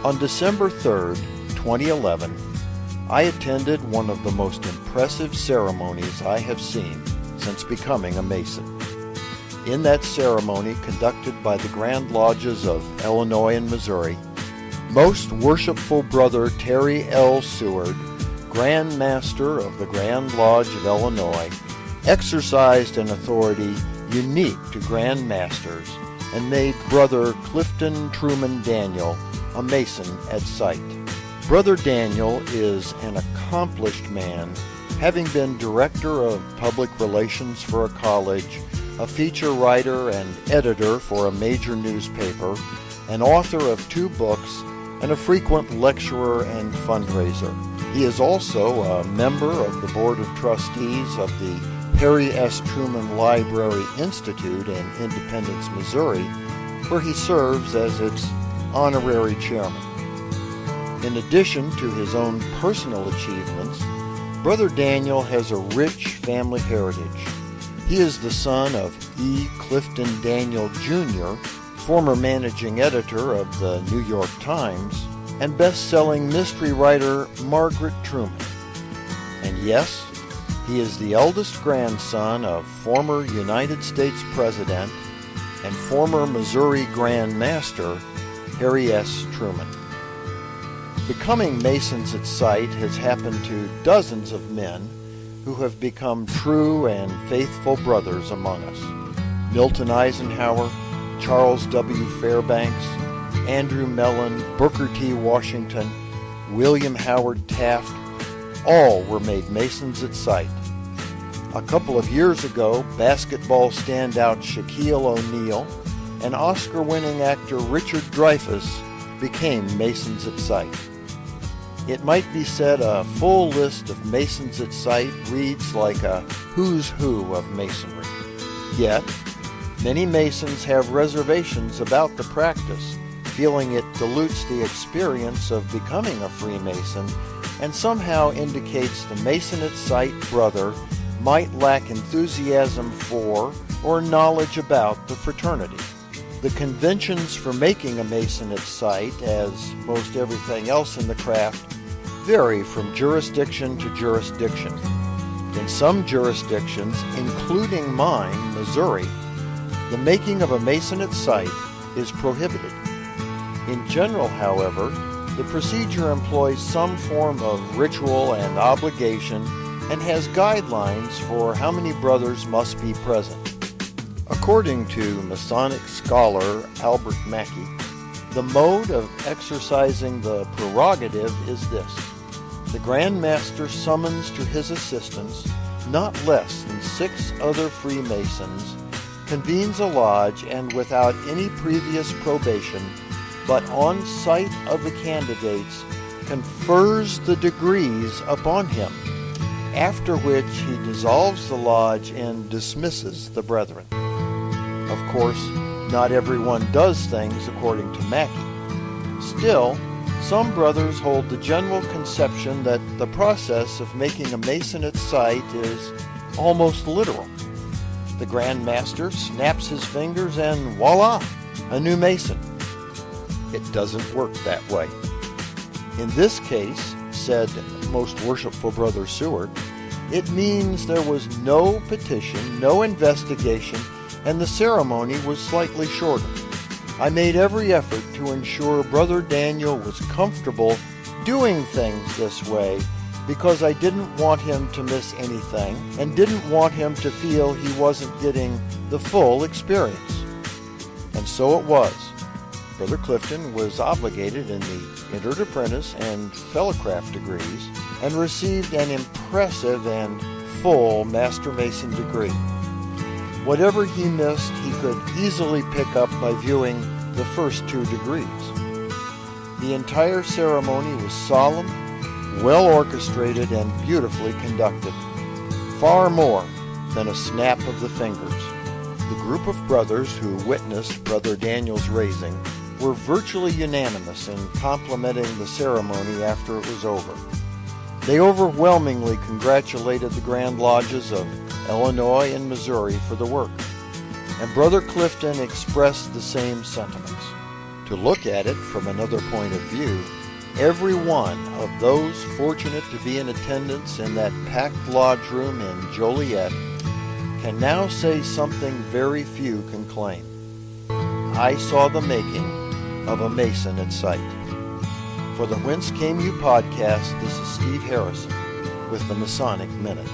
On December 3rd, 2011, I attended one of the most impressive ceremonies I have seen since becoming a Mason. In that ceremony, conducted by the Grand Lodges of Illinois and Missouri, Most Worshipful Brother Terry L. Seward, Grand Master of the Grand Lodge of Illinois, exercised an authority unique to Grand Masters and made Brother Clifton Truman Daniel a Mason at sight. Brother Daniel is an accomplished man, having been Director of Public Relations for a college, a feature writer and editor for a major newspaper, an author of 2 books, and a frequent lecturer and fundraiser. He is also a member of the Board of Trustees of the Harry S. Truman Library Institute in Independence, Missouri, where he serves as its honorary chairman. In addition to his own personal achievements, Brother Daniel has a rich family heritage. He is the son of E. Clifton Daniel Jr., former managing editor of the New York Times, and best-selling mystery writer Margaret Truman. And yes, he is the eldest grandson of former United States President and former Missouri Grand Master Harry S. Truman. Becoming Masons at sight has happened to dozens of men who have become true and faithful brothers among us. Milton Eisenhower, Charles W. Fairbanks, Andrew Mellon, Booker T. Washington, William Howard Taft, all were made Masons at sight. A couple of years ago, basketball standout Shaquille O'Neal and Oscar-winning actor Richard Dreyfuss became Masons at sight. It might be said a full list of Masons at sight reads like a who's who of Masonry. Yet, many Masons have reservations about the practice, feeling it dilutes the experience of becoming a Freemason and somehow indicates the Mason at sight brother might lack enthusiasm for or knowledge about the fraternity. The conventions for making a Mason at sight, as most everything else in the craft, vary from jurisdiction to jurisdiction. In some jurisdictions, including mine, Missouri, the making of a Mason at sight is prohibited. In general, however, the procedure employs some form of ritual and obligation and has guidelines for how many brothers must be present. According to Masonic scholar Albert Mackey, the mode of exercising the prerogative is this. The Grand Master summons to his assistance not less than 6 other Freemasons, convenes a lodge, and without any previous probation, but on sight of the candidates, confers the degrees upon him, after which he dissolves the lodge and dismisses the brethren. Of course, not everyone does things according to Mackey. Still, some brothers hold the general conception that the process of making a Mason at sight is almost literal. The Grand Master snaps his fingers and voila, a new Mason. It doesn't work that way. In this case, said Most Worshipful Brother Seward, it means there was no petition, no investigation, and the ceremony was slightly shorter. I made every effort to ensure Brother Daniel was comfortable doing things this way because I didn't want him to miss anything and didn't want him to feel he wasn't getting the full experience. And so it was. Brother Clifton was obligated in the Entered Apprentice and Fellowcraft degrees and received an impressive and full Master Mason degree. Whatever he missed, he could easily pick up by viewing the first 2 degrees. The entire ceremony was solemn, well orchestrated, and beautifully conducted. Far more than a snap of the fingers. The group of brothers who witnessed Brother Daniel's raising were virtually unanimous in complimenting the ceremony after it was over. They overwhelmingly congratulated the Grand Lodges of Illinois and Missouri for the work, and Brother Clifton expressed the same sentiments. To look at it from another point of view, every one of those fortunate to be in attendance in that packed lodge room in Joliet can now say something very few can claim. I saw the making of a Mason at sight. For the Whence Came You podcast, this is Steve Harrison with the Masonic Minute.